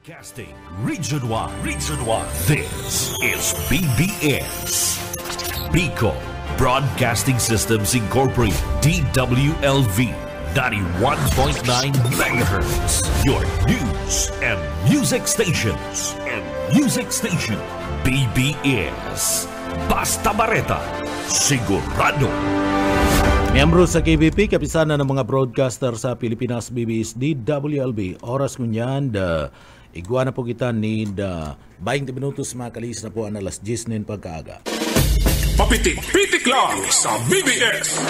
Broadcasting Region 1. Region 1. This is BBS. Bicol Broadcasting Systems Incorporated. DWLV 91.9 MHz. Your news and music stations. BBS. Basta Bareta. Sigurado. Miyembro sa KBP, kapisanan ng mga broadcaster sa Pilipinas, BBS, DWLB. Oras kunyan, iguana po kita ni 20 minutos makalis na po ang alas 10 ng pagkaaga. Papitik-pitik lang sa BBS.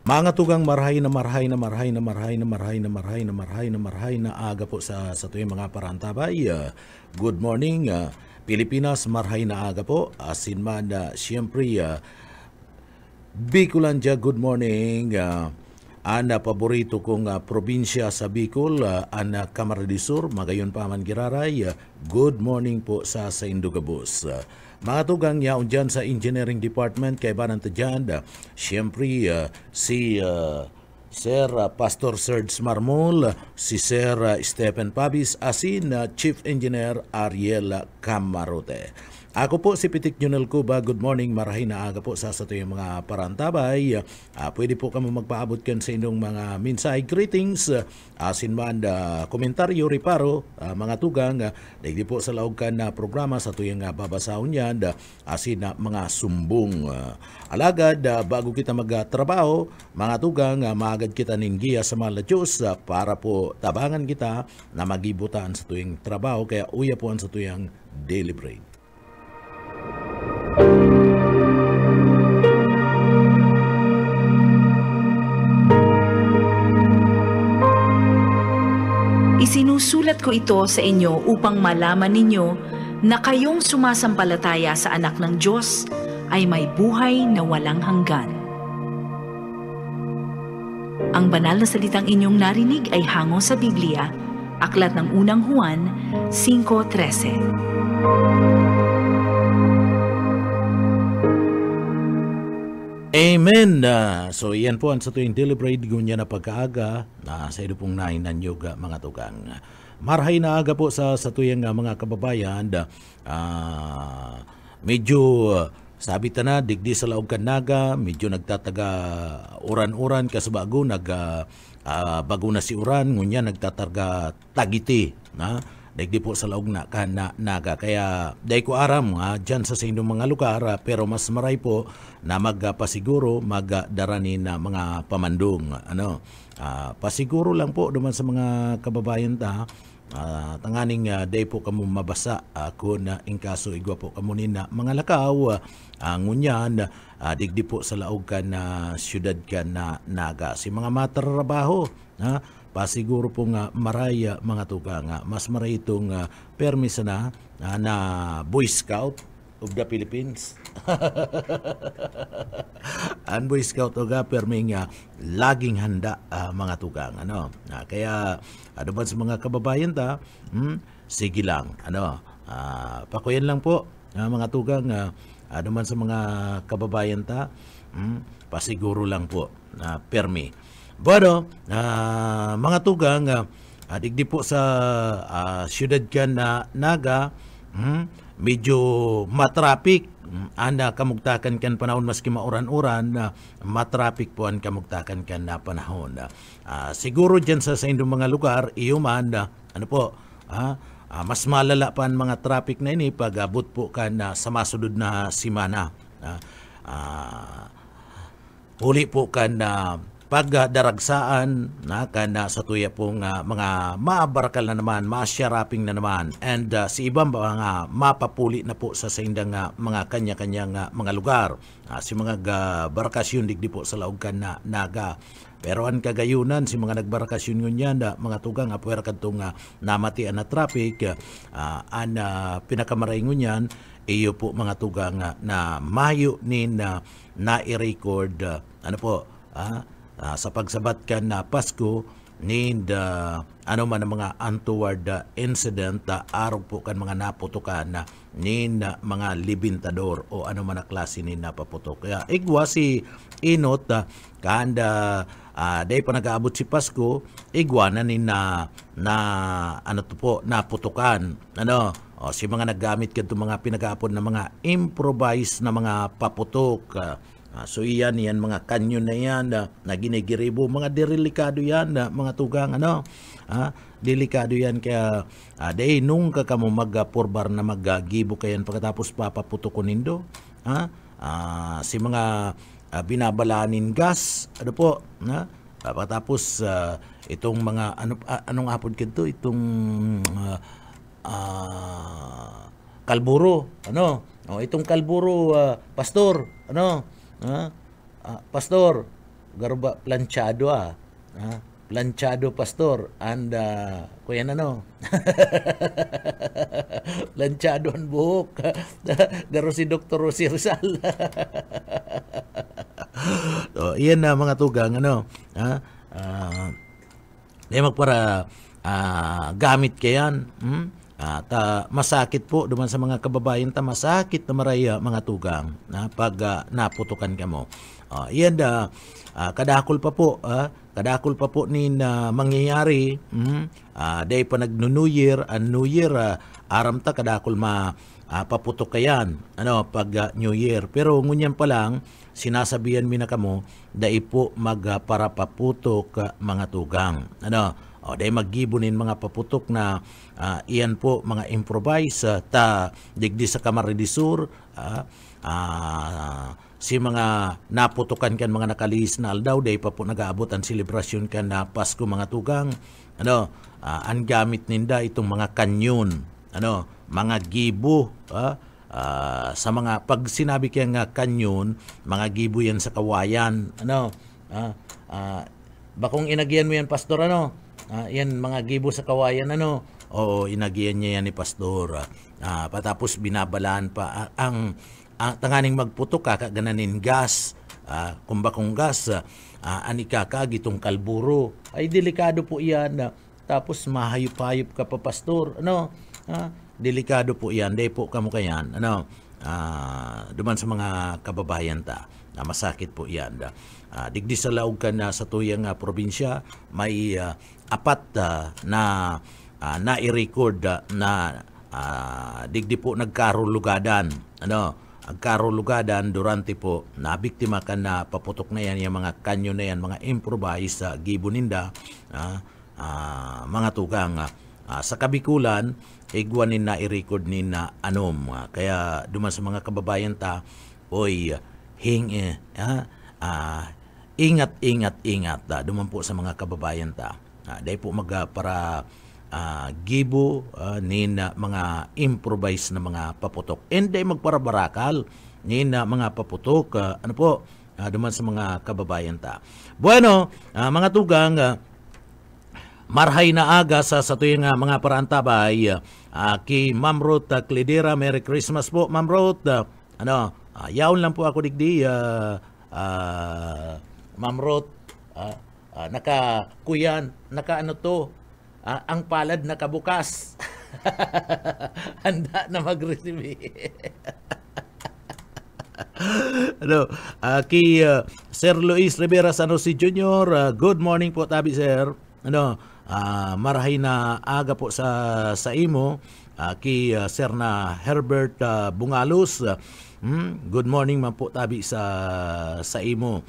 Mga tugang marhay na aga po sa tuwing mga parantabay. Good morning, Pilipinas, marhay na aga po. Asin man, siyempre, Bicolandia, good morning. Ana paborito kong probinsya sa Bicol, ana Camarines Sur, magayon pa man giraray. Good morning po sa Indugabus. Mga tugang yaon dyan sa Engineering Department, kay Bananta dyan, siyempre si Sir Pastor Serge Marmol, si Sir Stephen Pabis, asin Chief Engineer Ariel Camarote. Ako po si Pitik Junel Cuba. Good morning, marahay na aga po sa yung mga parantabay. Pwede po kami magpaabot kan sa inyong mga minsay greetings, asin man komentaryo, riparo, mga tugang, dahil po sa laog kan na programa sa tuyang babasahon yan, asin mga sumbong. Alagad, bago kita magtrabaho, mga tugang, maagad kita ninggiya sa mga Diyos para po tabangan kita na magibutan sa tuyang trabaho, kaya uya po sa tuyang daily bread. Isinusulat ko ito sa inyo upang malaman ninyo na kayong sumasampalataya sa anak ng Diyos ay may buhay na walang hanggan. Ang banal na salitang inyong narinig ay hango sa Biblia, aklat ng unang Juan 5:13. Amen. So yan po ang sa tuwing deliberate gunya na pagkaaga sa ito pong nainan yoga mga tugang. Marhay na aga po sa tuwing mga kababayan. Medyo sabi ta na digdi sa laog kanaga, medyo nagtataga uran-uran kasabago bago na si uran ngunya nagtatarga tagiti na digdi po sa laog na naga. Kaya dahil ko aram dyan sa inyong mga lugar, pero mas maray po na magpasiguro, magdarani na mga pamandong. Pasiguro lang po duman sa mga kababayan ta, tanganing dahil po kamo mabasa kung inkaso igwa po kamo na mga lakaw, ngunyan, digdi po sa laog ka na syudad ka na naga. Si mga matrabaho, pasiguro po nga maraya mga tugang, mas maray itong permis na Boy Scout of the Philippines. Ang Boy Scout o permi nga laging handa mga tugang. Kaya ano ba sa mga kababayan ta, sige lang. Pakuyan lang po mga tugang, ano man sa mga kababayan ta, pasiguro lang po na permi. Bueno, mga tugang, digdi po sa siyudad ka na naga, medyo matraffic. Anda kamugtakan kan panahon maski mauran-uran, matraffic po ang kamugtakan kan na panahon. Siguro dyan sa inyong mga lugar, iuman, mas malala pa ang mga traffic na ini pag abot po ka na sa masunod na simana. Huli po ka na pagdaragsaan kana sa tuya pong mga maabarakal na naman, masyaraping na naman, and si ibang mga mapapuli na po sa indang mga kanya-kanyang mga lugar. Si mga barakasyon digdi po sa laog ka na naga. Pero ang kagayunan, si mga nagbarakasyon ngunyan, mga tugang apuwer kadtong namatian na traffic, pinakamaray ngunyan, iyo po mga tugang na mayo ni na-i-record, sa pagsabat ka na Pasko, need ano man ang mga untoward incident, araw po kan mga naputukan na nin mga libintador o ano man na klase ni napaputok. Kaya igwa si inot kanda Dahil pa nag-aabot si Pasko, igwana ni na ano to po, naputukan. Ano? Si mga naggamit kadto mga pinag-aapon na mga improvise na mga paputok. So iyan mga kanyon na yan na ginigiribo, mga delikado yan mga tugang, ano? Delikado yan kaya dahil nung kakamo magpurbar na maggibo kayan pagkatapos papaputukon nindo, si mga binabalanin gas, ano po, pagkatapos itong mga anong hapon kito, itong kalburo, ano? Itong kalburo, pastor, ano? Pastor, garba planchado planchado pastor and kuya ano? Planchado ang buhok. Garo si Dr. Rosie Rizal. So, iyan na mga tugang, ano? Magpara gamit kayan. Masakit po duman sa mga kababayan masakit na maraya mga tugang pag naputukan ka mo. Iyan kadakol pa po ni mangyayari dahil pa nag-New Year aram ta kadakol paputok kayan pag New Year, pero ngunyan pa lang sinasabihan mi na kamo dahil po magparapaputok mga tugang, dahil maggibunin mga paputok na iyan po mga improvise ta digdi sa Kamara de Sur, si mga naputukan kan mga nakalis na aldaw dahil pa po nag-aabot ang selebrasyon kan na Pasko mga tugang, ang gamit ninda itong mga kanyon, mga gibo, sa mga pag sinabi kaya nga kanyon, mga gibo yan sa kawayan, bakong inagyan mo yan pastor, yan mga gibo sa kawayan, oo, inagyan niya yan ni pastor, patapos binabalaan pa ang tanganing magputok kagananin gas, kumbakong gas, anikakag itong kalburo, ay delikado po yan, tapos mahayop-hayop ka pa pastor, delikado po yan, dahil po kamo kayan, duman sa mga kababayan masakit po yan. Digdi sa laog ka na sa tuyang probinsya, may apat na i-record na digdi po nagkarulugadan, ang karulugadan durante po na biktima ka na paputok na yan, yung mga kanyo na yan, mga improvise sa gibuninda, mga tugang. Sa Kabikulan, igwanin na i-record ni na anom. Kaya duman sa mga kababayan ingat. Duman po sa mga kababayan dahil po para gibo nina mga improvise na mga paputok. Hindi magparabarakal nina mga paputok. Duman sa mga kababayan Bueno, mga tugang, marhay na aga sa tuyong mga paraantabay kay Ma'am Ruth Cledera. Merry Christmas po, Ma'am Ruth. Yaon lang po ako digdi, Ma'am Ruth. Nakakuyan, ang palad nakabukas. Handa na mag-receive. Kay Sir Luis Rivera San Jose Jr., good morning po tabi sir. Marahay na aga po sa imo, kay Sir na Herbert Bungalos, good morning man po tabi sa imo.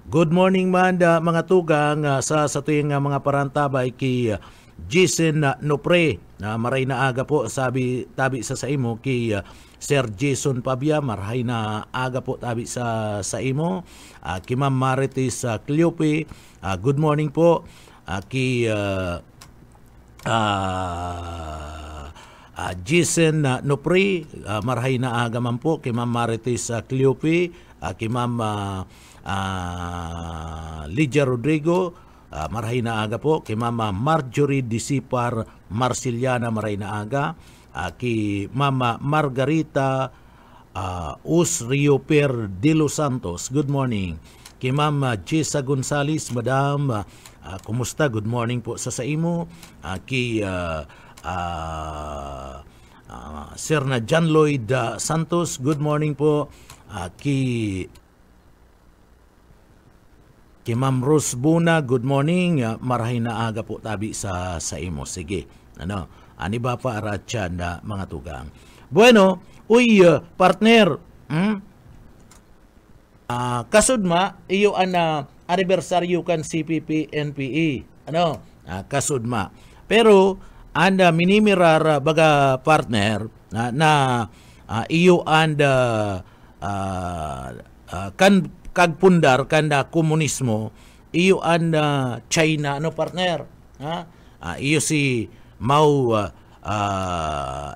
Good morning man mga tugang sa tuyong mga parantabay kay Jason Nopre, maray na aga po tabi sa imo, kay Sir Jason Pabia, marahay na aga po tabi sa imo, kay Ma'am Marites Cleope, good morning po, kay Jason Nopre, marahay na aga man po, kay Ma'am Marites Cleope, kay Ma'am Lydia Rodrigo, marahay na aga po, kay Mama Marjorie Disipar Marciliana, marahay na aga, kay Mama Margarita Usrioper de los Santos, good morning, kay Mama Jessa Gonzales, Madam, kumusta, good morning po sa imo, kay Sir na John Lloyd Santos, good morning po, kay Kay Ma'am Rose Buna, good morning. Marahin na aga po tabi sa imo. Sige. Ani ba pa aratsa na mga tugang. Bueno, partner. Kasudma, iyo anibersaryo kan CPP NPE. Kasudma. Pero, minimirar baga partner na iyo kan kagpundar kanda komunismo iyo China partner iyo si Mao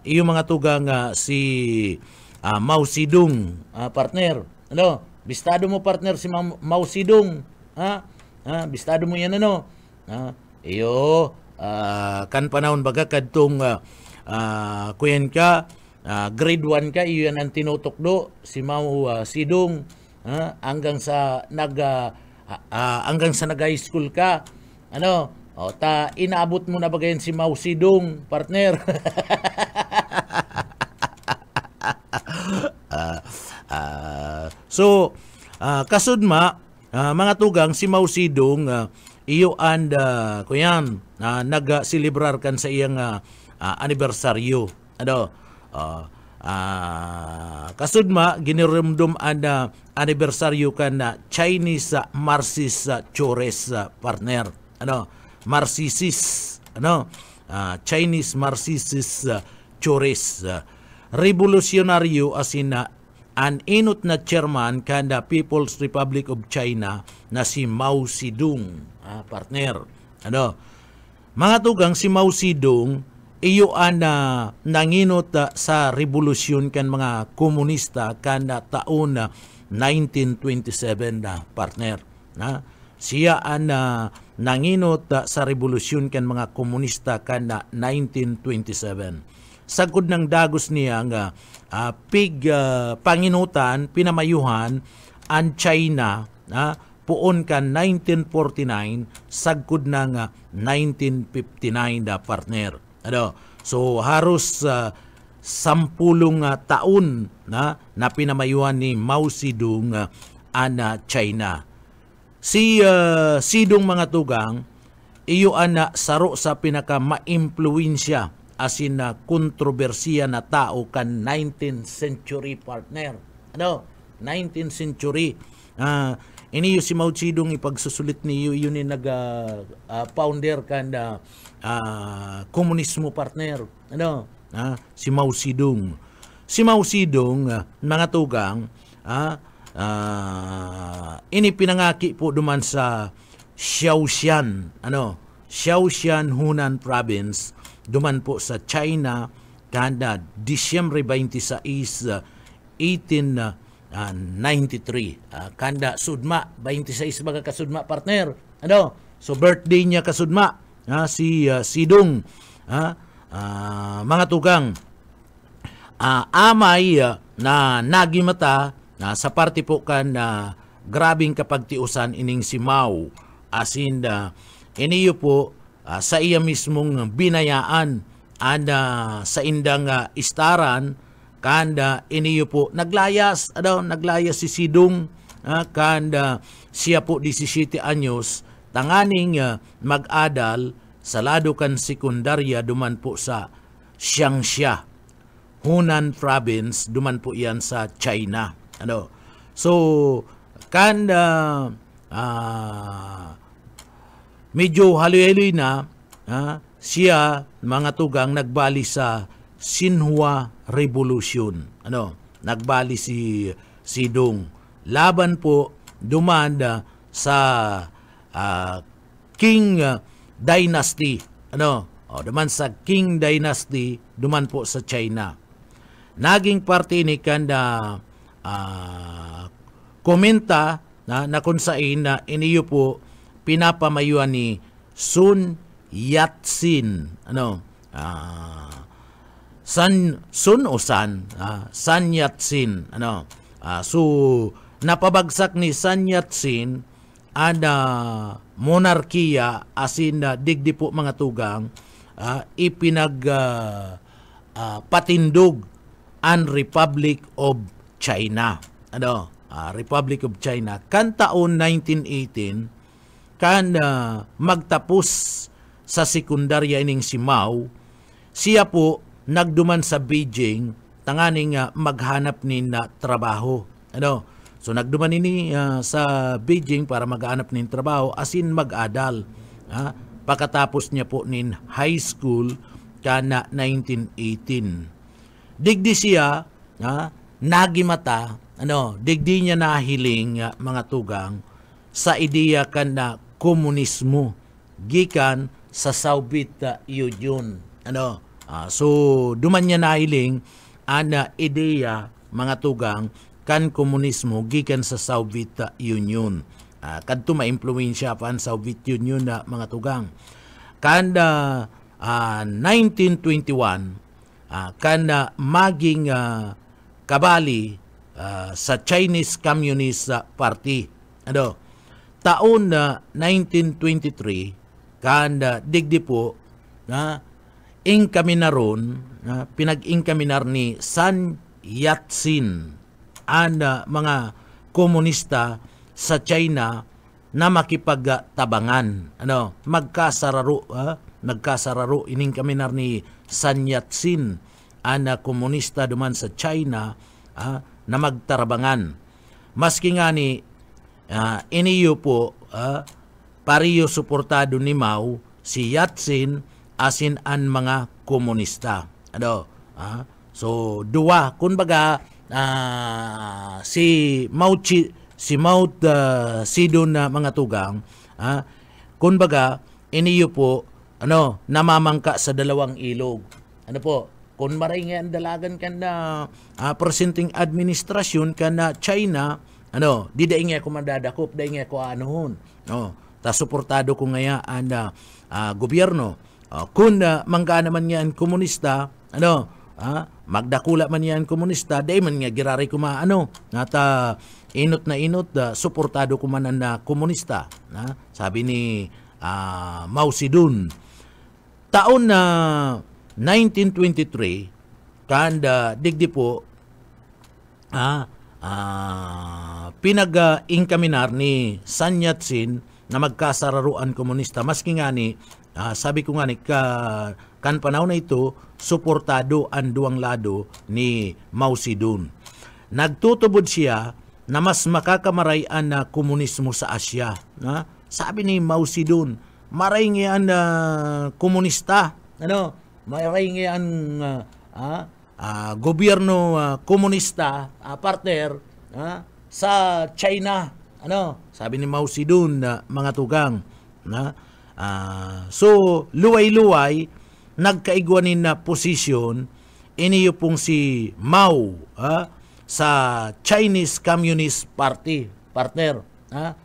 iyo mga tugang si Mao Zedong partner bistado mo partner si Mao Zedong bistado mo yan iyo kan panahon baga kadtong kuyen ka grade 1 ka iyo yan ang tinutokdo si Mao Zedong hanggang sa high school ka inaabot mo na bagayan si Mao Zedong partner. So kasudma mga tugang si Mao Zedong iyo kuyan nag-celebrar kan sa iyang anibersaryo kasudma ginirumdum anibersaryo kan Chinese Marxist chores partner Marxist Chinese Marxist chores revolusyonaryo asin an inot na chairman kanda People's Republic of China na si Mao Zedong partner mga tugang si Mao Zedong iyo nanginot sa revolusyon kan mga komunista kanda taon 1927 partner siya nanginot sa revolusyon kan mga komunista kanda 1927 sagod ng dagos niya nga panginutan pinamayuhan ang China puon kan 1949 sagod ng 1959 partner so haros 10 taon na pinamayuhan ni Mao Zedong China. Si Zedong mga tugang iyo saro sa pinaka maimpluwensya asin kontrobersiya na tao kan 19th century partner 19th century iniyo si Mao Zedong ipagsusulit niyo yun ni founder kan komunismo partner si Mao Zedong mga tugang ini pinangaki po duman sa Shaoxian Hunan province duman po sa China kanda Disyembre 26 1893 kanda sudma 26 baga kasudma partner so birthday niya kasudma si Zedong mga tugang amay na nagimata sa parte po kan grabing kapagtiusan ining si Mao asin iniyo po sa iya mismong binayaan sa indang istaran kanda iniyo po naglayas si Zedong kanda siya po 17 anyos tanganing mag-adal sa lado kan sekundarya duman po sa Shaanxia Hunan province duman po iyan sa China so kanda medyo haloy-haloy na siya mga tugang nagbali sa Xinhua Revolution nagbali si Zedong laban po dumanda sa Qing Dynasty duman sa Qing Dynasty duman po sa China naging parte ni kanda komenta na kung saan na iniyo po pinapamayuan ni Sun Yat-sen Sun Yat-sen so napabagsak ni Sun Yat-sen monarkiya asin digdi po mga tugang patindog ang Republic of China Republic of China kan taon 1918 kan magtapos sa sekundarya ining si Mao, siya po nagduman sa Beijing tanganing maghanap ni na trabaho. So nagduman ini sa Beijing para maghanap nin trabaho asin mag-adal. Pagkatapos niya po nin high school kana 1918. Digdi siya nagimata, digdi niya nahiling mga tugang sa ideya kan na komunismo gikan sa Soviet Union. So duman niya nahiling ana ideya mga tugang kan komunismo gikan sa Soviet Union. Kadto maimpluwensya pa ang Soviet Union na mga tugang. Kan 1921 kan maging kabali sa Chinese Communist Party. Taon na 1923 kan digdi po ingkaminaron pinag-ingkaminar ni Sun Yat-sen ang mga komunista sa China na makipagtabangan. Nagkasararo ining kaminar ni Sun Yat-sen ang komunista duman sa China na magtarabangan. Maski nga ni iniyo po pariyo suportado ni Mao si Yat-sen asin ang mga komunista. So duwa kumbaga si Mao Zedong na mga tugang kumbaga iniyo po namamangka sa dalawang ilog. Kung maray nga ang dalagan kan na presenting administrasyon kan na China, di da nga ko madadakop, da nga ko anuhon. Ta suportado ko nga ang gobyerno. Kung mangga naman nga ang komunista, magdakula man yan komunista, day man nga girari ko nata inot na inot, suportado ko man ang komunista. Sabi ni Mao Zedong. Taon na 1923, kanda digdi po, pinag-ingkaminar ni Sun Yat-sen na magkasararuan komunista. Maski nga ni, sabi ko nga ni, kan panahon na ito, suportado ang duwang lado ni Mao Zedong. Nagtutubod siya na mas makakamarayan na komunismo sa Asya. Sabi ni Mao Zedong, maray nga ang komunista, maray nga ang gobyerno komunista, partner sa China. Sabi ni Mao Zedong na mga tugang. So, luway-luway, nagkaigwanin na posisyon, iniyo pong si Mao sa Chinese Communist Party, partner.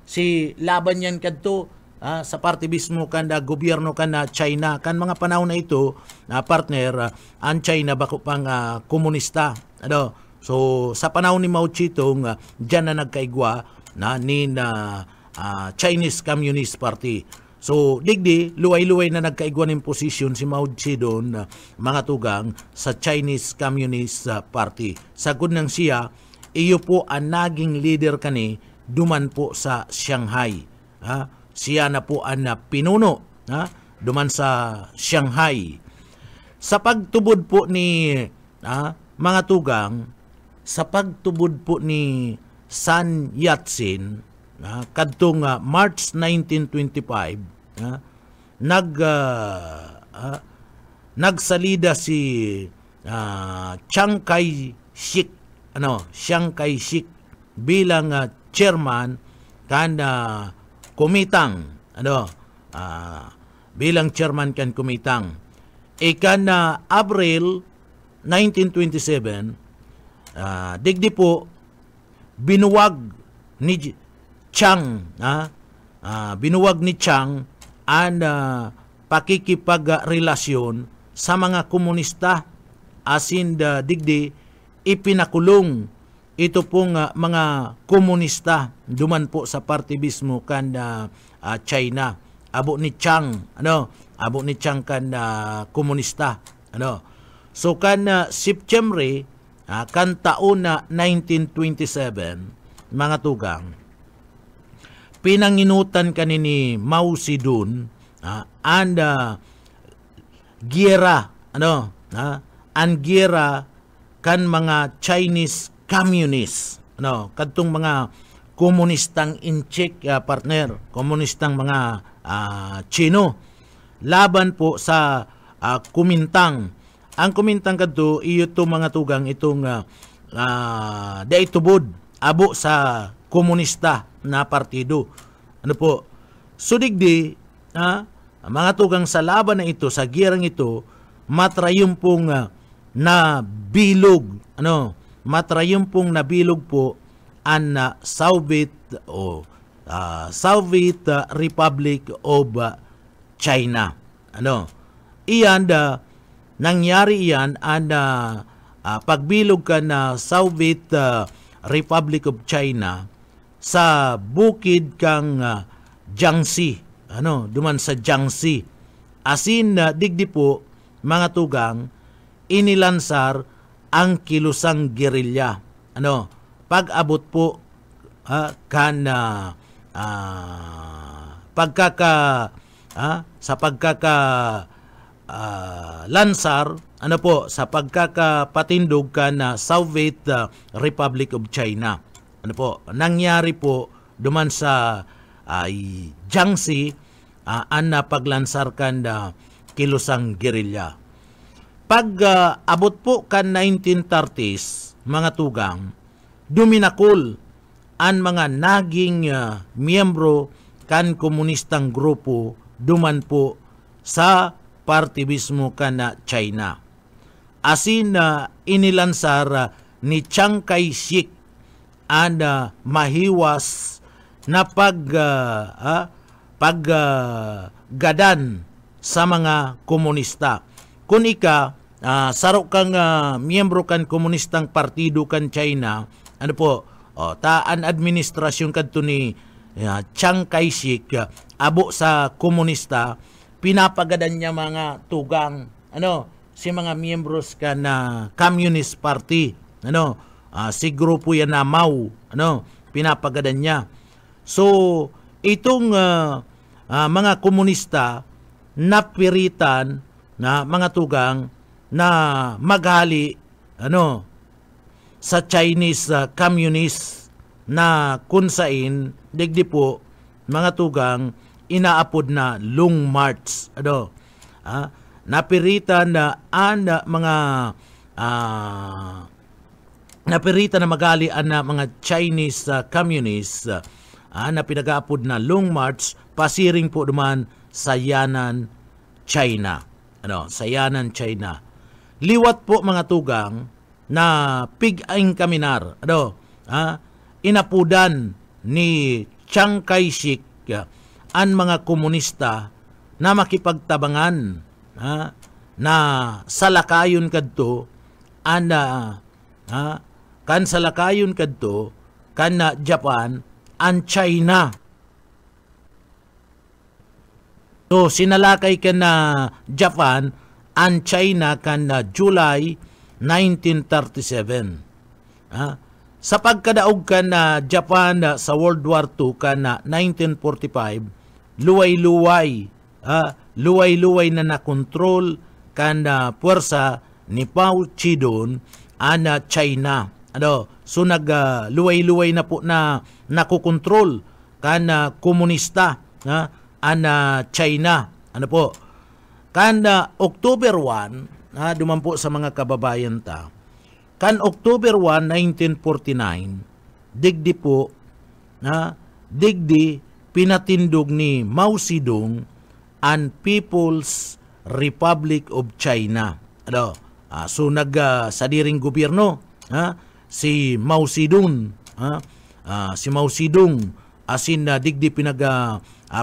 Si laban yan kadto sa party mismo kanda gobyerno kan China kan mga panahon na ito partner ang China bako pang komunista. So sa panahon ni Mao Zedong diyan na nagkaigwa ni Chinese Communist Party. So digdi luway-luway na nagkaigwa ng posisyon si Mao Zedong mga tugang sa Chinese Communist Party. Sagod nang siya iyo po ang naging leader kani duman po sa Shanghai. Siya na po ang pinuno duman sa Shanghai. Sa pagtubod po ni mga tugang, sa pagtubod po ni Sun Yat-sen kadtong March 1925, nagsalida si Chiang Kai-shek, Chiang Kai-shek bilang chairman kan Kumitang, bilang chairman kan Kumitang. Ikan April 1927, digdi po binuwag ni Chiang, binuwag ni Chiang ang pakikipagrelasyon sa mga komunista asin digdi ipinakulong ito pong mga komunista duman po sa party mismo kan China. Abo ni Chiang, abo ni Chiang kan komunista. So kan September kan taon na 1927 mga tugang, pinanginutan kanini Mao Zedong and giyera ang giyera kan mga Chinese communists kadtong mga komunistang incheck partner, komunistang mga Chino laban po sa Kumintang. Ang Kumintang kadto iyo to mga tugang itong daitubod abo sa komunista na partido. Sudigdi mga tugang sa laban na ito, sa giyerang ito, matrayumpong na bilog, matrayumpong na bilog po ang Soviet Republic of China. Iyan nangyari iyan ang pagbilog ka na Soviet Republic of China sa bukid kang Jiangxi, duman sa Jiangxi. Asin digdi po mga tugang inilansar ang kilusang gerilya. Pag-abot po sa lansar sa pagkakapatindog na Soviet Republic of China. Nangyari po duman sa Jiangxi ang paglansar kan kilusang gerilya. Pag abot po kan 1930s mga tugang, duminakol ang mga naging miyembro kan komunistang grupo duman po sa partibismo kan China. Asin inilansar ni Chiang Kai-shek ang mahiwas na paggadan sa mga komunista. Kung sarok kang miyembro kan komunistang partido kan China, taan administrasyon kadto ni Chiang Kai-shek abo sa komunista, pinapagadan niya mga tugang si mga miyembros kan Communist Party, si grupo yan na Mao, pinapagadan niya. So itong mga komunista napiritan na mga tugang na maghali sa Chinese communist na kunsain digdi po mga tugang inaapod na Long March. Napiritan na mga napiritan na maghali na mga Chinese communists na pinag-aapod na Long March, pasiring po duman sa Yanan, China. Sa Yanan, China. Liwat po mga tugang na pig-aing kaminar. Inapudan ni Chiang Kai-shek ang mga komunista na makipagtabangan na salakayon kadto kan salakayon kadto kan Japan ang China. So sinalakay kan na Japan ang China kan July 1937. Sa pagkadaog kan na Japan sa World War II kan 1945, luway-luway na nakontrol kan puwersa ni Mao Zedong ang China. So luway-luway na po na nakokontrol kan komunista ang China. Kan October 1, duman po sa mga kababayan ta, kan October 1, 1949, digdi po, pinatindog ni Mao Zedong ang People's Republic of China. So sadiring gobyerno, si Mao Zedong, asin digdi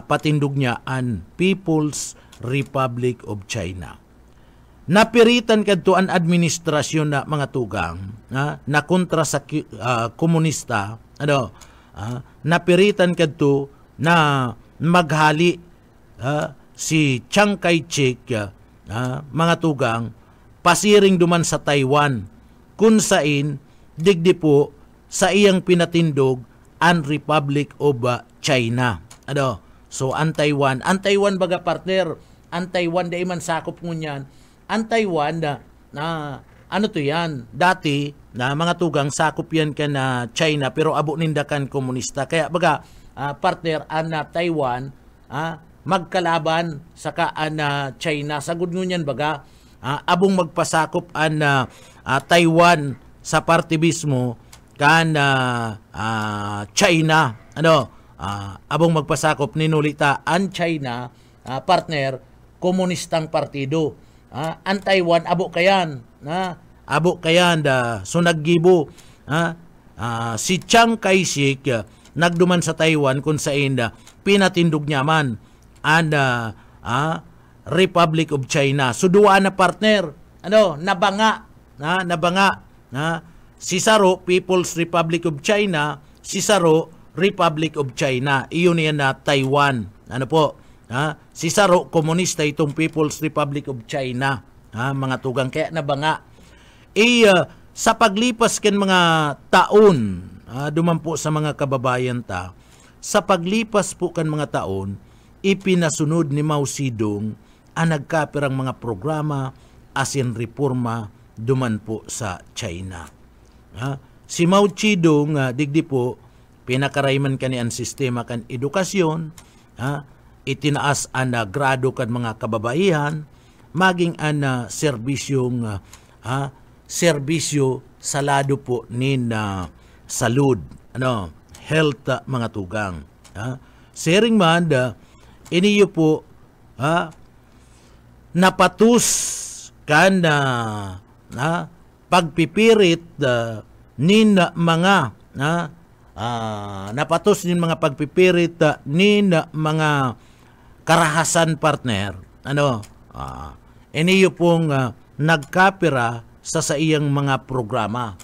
patindog niya ang People's Republic of China. Napiritan kadto ang administrasyon na mga tugang na kontra sa komunista, napiritan kadto na maghali si Chiang Kai-shek mga tugang pasiring duman sa Taiwan, kung sain digdi po sa iyang pinatindog ang Republic of China. Ano? So ang Taiwan baga partner, ang Taiwan dai man sakop ngunyan. Ang Taiwan na ano to yan? Dati na mga tugang sakop yan ka na China pero abo nindakan komunista. Kaya baga partner ang Taiwan magkalaban saka ang China. Sagud ngunyan baga abong magpasakop ang Taiwan sa parte mismo kan China. Ano? Abong magpasakop ninulita ang China partner komunistang partido. Ang Taiwan abo kayan abo kayan so naggibo si Chiang Kai-shek nagduman sa Taiwan kung saan pinatindog niya man ang Republic of China. So duwa na partner nabanga si Saro People's Republic of China, si Saro Republic of China. Iyon yan na Taiwan. Ano po? Si Saro, komunista itong People's Republic of China. Mga tugang. Kaya nabanga. Sa paglipas ken mga taon, duman po sa mga kababayan ta, sa paglipas po kan mga taon, ipinasunod ni Mao Zedong ang nagkapirang mga programa asin reforma duman po sa China. Si Mao Zedong, digdi po, pinakarayman kani ang sistema kan edukasyon, itinaas ang grado kan mga kababaihan, maging ang serbisyong serbisyo sa lado po nin salud, health mga tugang. Sering man, iniyo po napatus kan pagpipirit nin mga napatos nin mga pagpipirit nin mga karahasan partner. Iniyo pong nagkapira sa iyang mga programa.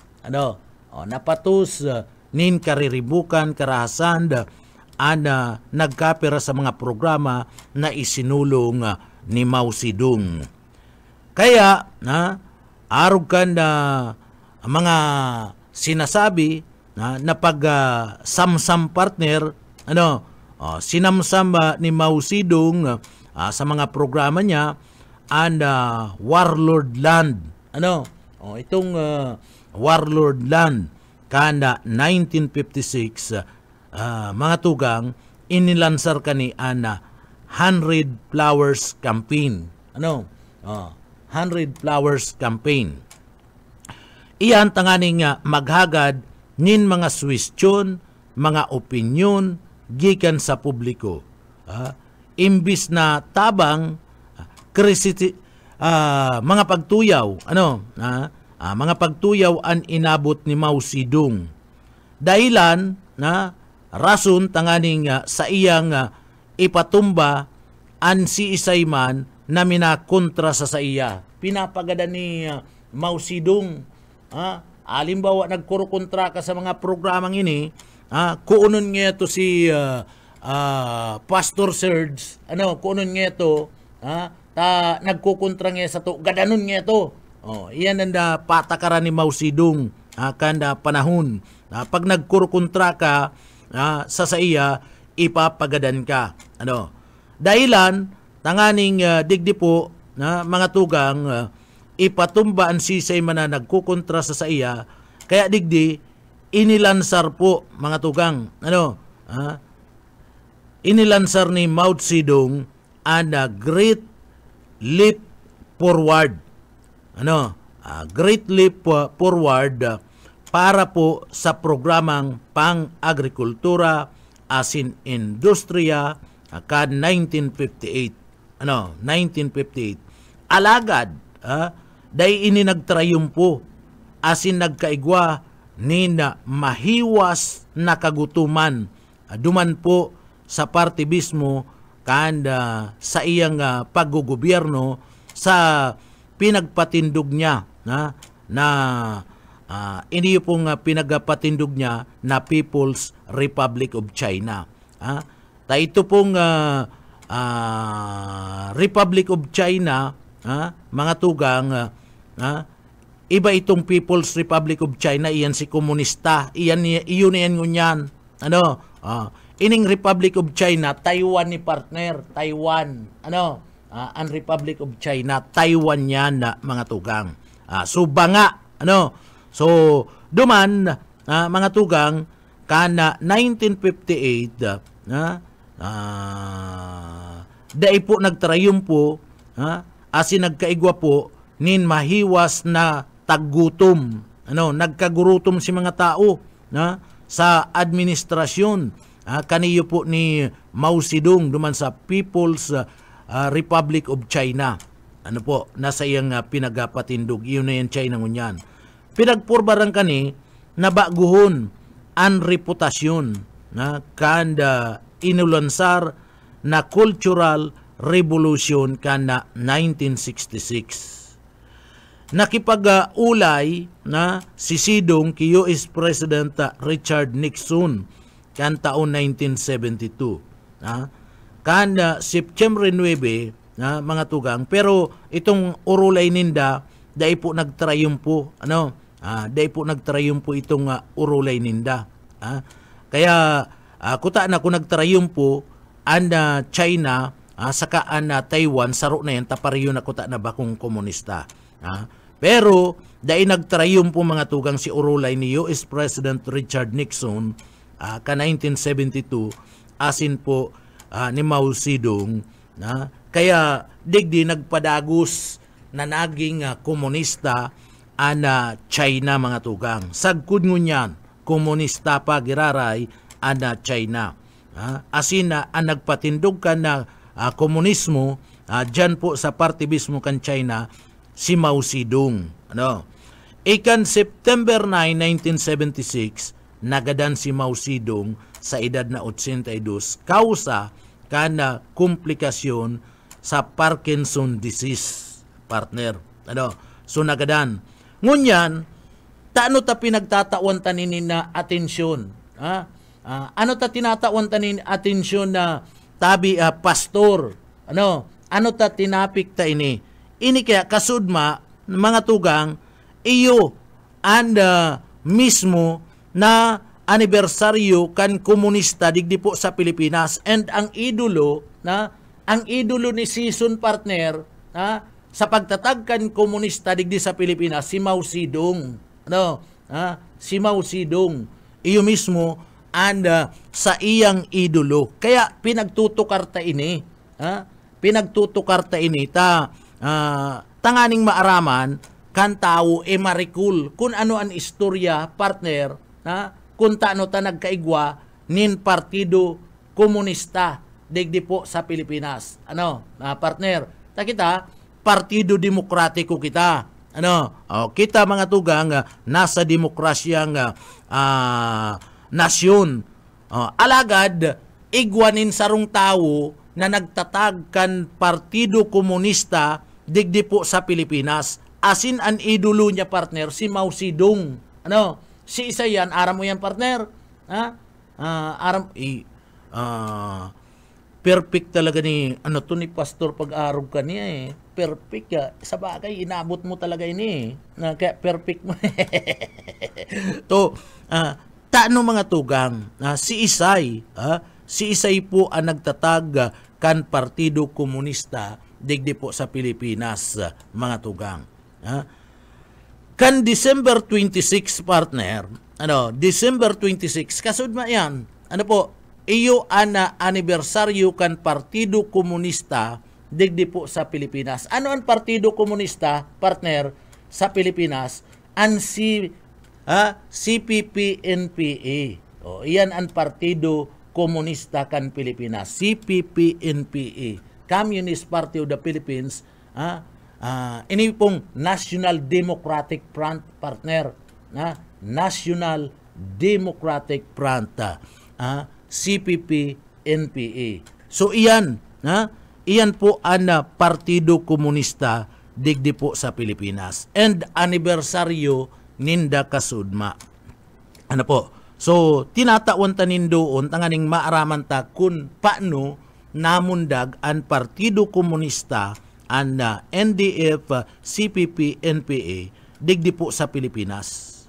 Napatos nin kariribukan karahasan nagkapira sa mga programa na isinulong ni Mao Zedong. Kaya arog kan mga sinasabi na pag samsam partner sinamsam ni Mao Zedong sa mga programa niya and warlord land itong warlord land kanda 1956 mga tugang inilansar kani ana 100 Flowers Campaign 100 Flowers Campaign. Iyan tanganing maghagad nin mga suwestyon, mga opinyon gikan sa publiko. Imbis na tabang mga pagtuyaw, mga pagtuyaw an inabot ni Mao Zedong. Dahilan rason tanganing sa iyang ipatumba an si Isayman na minakontra sa iya. Pinapagada ni Mao Zedong. Alimbawa nagkurukontra ka sa mga programang ini, kuunon nga ito si Pastor Serge, kuunon nga ito, nagkukontra nga sa to, gadanon nga ito. Iyan ang patakaran ni Mao Zedong kanda panahon. Pag nagkurukontra ka sa iya, ipapagadan ka. Dahilan, tanganing digdi po, mga tugang, ipatumba ang sisay man na nagkukontra sa iya, kaya digdi, inilansar po, mga tugang, inilansar ni Mao Zedong ang Great Leap Forward. Great Leap Forward para po sa programang pang-agrikultura asin industriya kan 1958. 1958. Alagad, dahil ini nagtrayumpo asin nagkaigwa ni na mahiwas na kagutuman duman po sa parte mismo kanda sa iyang paggugobyerno sa pinagpatindog niya iniyo pong pinagpatindog niya na People's Republic of China. Ito pong Republic of China, mga tugang, iba itong People's Republic of China, iyan si komunista, iyon ngunyan. ining Republic of China, Taiwan ni partner, Taiwan. Ano? Ang Republic of China, Taiwan yan na mga tugang. So banga, ano? So duman mga tugang kana 1958 dai po nagtrayumpo asin nagkaigwa po nin mahiwas na taggutom. Ano, nagkagurutom si mga tao sa administrasyon kaniyo po ni Mao Zedong duman sa People's Republic of China. Ano po, nasa iyang pinagapatindog. Iyon na yan China ngunyan. Pinagpurbarang kani na baguhon ang reputasyon kanda inulansar na cultural revolution kana 1966. Nakipag-ulay na si Zedong kay US President Richard Nixon kan taon 1972. Kanda September 9 mga tugang, pero itong urulay ninda dai po nagtrayumpo, ano? Dai po nagtrayumpo itong urulay ninda. Kaya kuta na kung nagtrayumpo ang China saka ang Taiwan saro na yan tapariyo na kuta na bakong komunista. Pero dai nagtrayumpo mga tugang si urulay ni US President Richard Nixon ka 1972 asin po ni Mao Zedong kaya digdi nagpadagos na naging komunista ana China mga tugang. Sagkod ngunyan komunista pa giraray ana China. Asin ang nagpatindog ka na komunismo dyan po sa partibismo kan China si Mao Zedong. Ano? Ikan September 9, 1976 nagadan si Mao Zedong sa edad na 82 kausa kana komplikasyon sa Parkinson disease partner. Ano? So nagadan. Ngunyan, taano ta pinagtatawan tanin na atensyon? Ano ta tinatawan tanin atensyon na tabi pastor? Ano ta tinapik ta ini? Ini kaya kasudma mga tugang iyo and mismo na anibersaryo kan komunista digdi po sa Pilipinas, and ang idolo ni season partner sa pagtatag kan komunista digdi sa Pilipinas si Mao Zedong. Si Mao Zedong iyo mismo and sa iyang idolo. Kaya pinagtutukarta ini tanganing maaraman kan tao marikul kung ano ang istorya partner kung taano ta nagkaigwa nin Partido Komunista digdi po sa Pilipinas. Partner, kita Partido Demokratiko kita. Kita mga tugang nasa demokrasyang nasyon. Alagad igwanin sarong tao na nagtatag kan Partido Komunista digdi po sa Pilipinas. Asin ang idolo niya partner si Mao Zedong. Si isa yan, aram mo yan partner. Perfect talaga ni ni pastor pag-arog ka niya perfect ya. Sa bagay inabot mo talaga ini kaya perfect mo. Taano mga tugang si Isay po ang nagtatag kan Partido Komunista digdi po sa Pilipinas mga tugang. Kan December 26 partner, December 26 kasud ma yan. Iyo ana anibersaryo kan Partido Komunista digdi po sa Pilipinas. Ano ang Partido Komunista partner sa Pilipinas? Ang CPP-NPA. Iyan ang Partido Komunista kan Pilipinas. CPP-NPA. Communist Party of the Philippines. Ini pong National Democratic Front partner. National Democratic Front. CPP-NPA. So iyan. Iyan po ang Partido Komunista digdi po sa Pilipinas. And anibersaryo ninda kasudma. So tinatawan tanin doon tanganing maaraman ta kun paano namundag ang Partido Komunista ang NDF, CPP, NPA digdi po sa Pilipinas.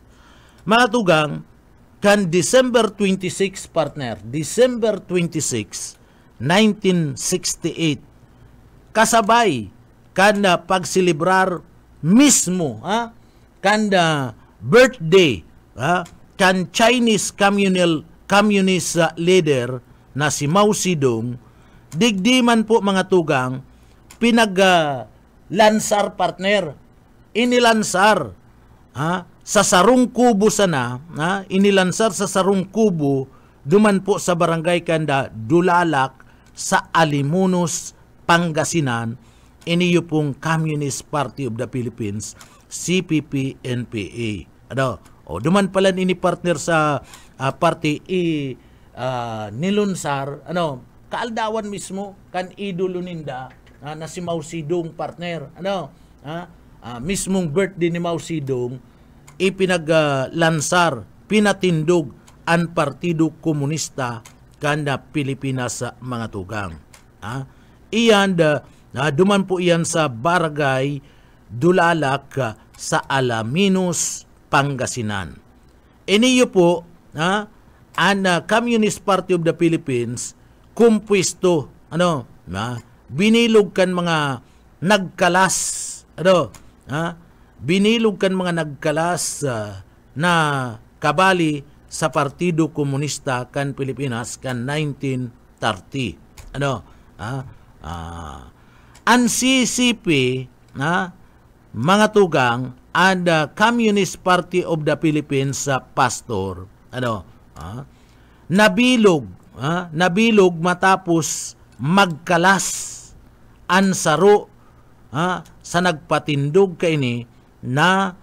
Mga tugang, kan December 26 partner, December 26, 1968, kasabay kanda pagsilibrar mismo kanda birthday kan Chinese communist leader na si Mao Zedong. Digdiman po mga tugang pinag-lansar partner, inilansar sa sarong kubo sana, inilansar sa sarong kubo duman po sa barangay kanda Dulalak sa Alimunos, Pangasinan, iniyo pong Communist Party of the Philippines, CPP-NPA. Duman pala ini partner sa party nilunsar, kaaldawan mismo kan idolo ninda na si Mao Zedong partner. Mismong birthday ni Mao Zedong ipinaglansar, pinatindog ang Partido Komunista kanda Pilipinas sa mga tugang. Iyan duman po iyan sa Barangay Dulalak sa Alaminos, Pangasinan. Iniyo po ang Communist Party of the Philippines kumpuesto binilog kan mga nagkalas binilog kan mga nagkalas na kabali sa Partido Komunista kan Pilipinas kan 1930. Ang CCP mga tugang and Communist Party of the Philippines pastor nabilog matapos magkalas ang saro sa nagpatindog kaini na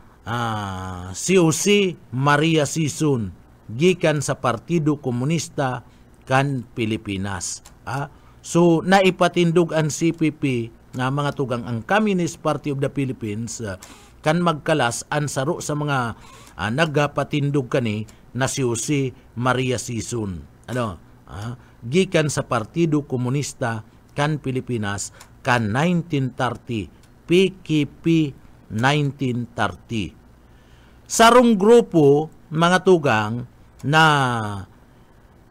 si Jose Maria Sison gikan sa Partido Komunista kan Pilipinas. So naipatindog ang CPP nga mga tugang ang Communist Party of the Philippines kan magkalas ang saro sa mga nagpatindog kani na si Jose Maria Sison gikan sa Partido Komunista kan Pilipinas kan 1930, PKP 1930. Sarong grupo mga tugang na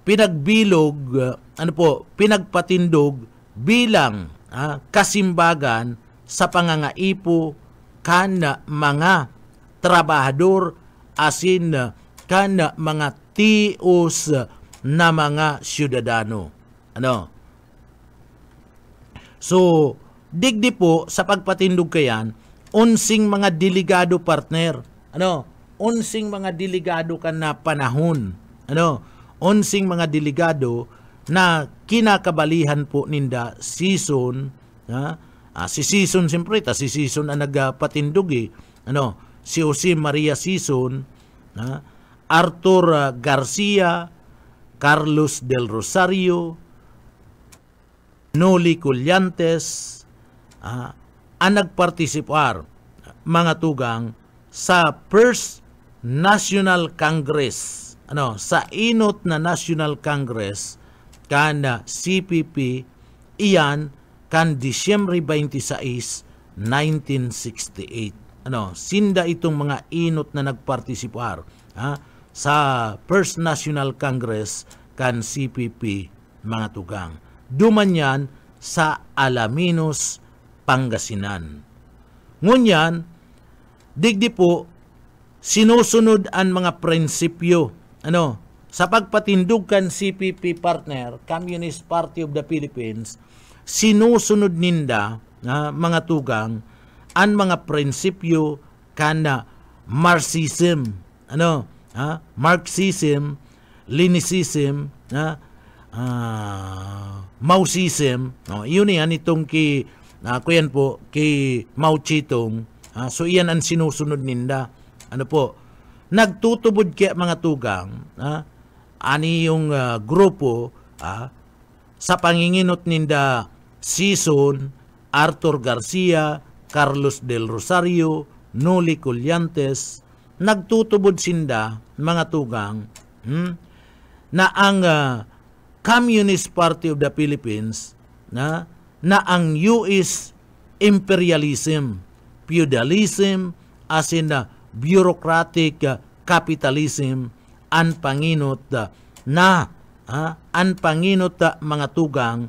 pinagbilog pinagpatindog bilang kasimbagan sa pangangaipo kan mga trabahador asin kan mga tios na mga syudadano. So, digdi po sa pagpatindog kayan, unsing mga delegado partner. Unsing mga delegado kan na panahon. Unsing mga delegado na kinakabalihan po ninda Sison. Si Sison siyempre, si Sison ang nagpatindog si Jose Maria Sison, Arthur Garcia, Carlos del Rosario, Noli Collantes, ang nagpartisipar mga tugang sa First National Congress, sa inot na National Congress kan CPP, iyan kan Disyembre 26, 1968. Sinda itong mga inot na nagpartisipar sa First National Congress kan CPP mga tugang. Dumanyan sa Alaminos, Pangasinan. Ngunyan, digdi po, sinusunod ang mga prinsipyo sa pagpatindog kan CPP partner, Communist Party of the Philippines, sinusunod ninda mga tugang ang mga prinsipyo kana Marxism, Marxism, Leninism, Maoism, yun yan itong kuyan po kay Mao Zedong. So iyan ang sinusunod ninda. Nagtutubod kaya mga tugang ani yung grupo sa panginginot ninda Sison, Arthur Garcia, Carlos del Rosario, Noli Collantes, nagtutubod sinda mga tugang na ang Communist Party of the Philippines na ang US imperialism, feudalism, as in bureaucratic capitalism an panginot mga tugang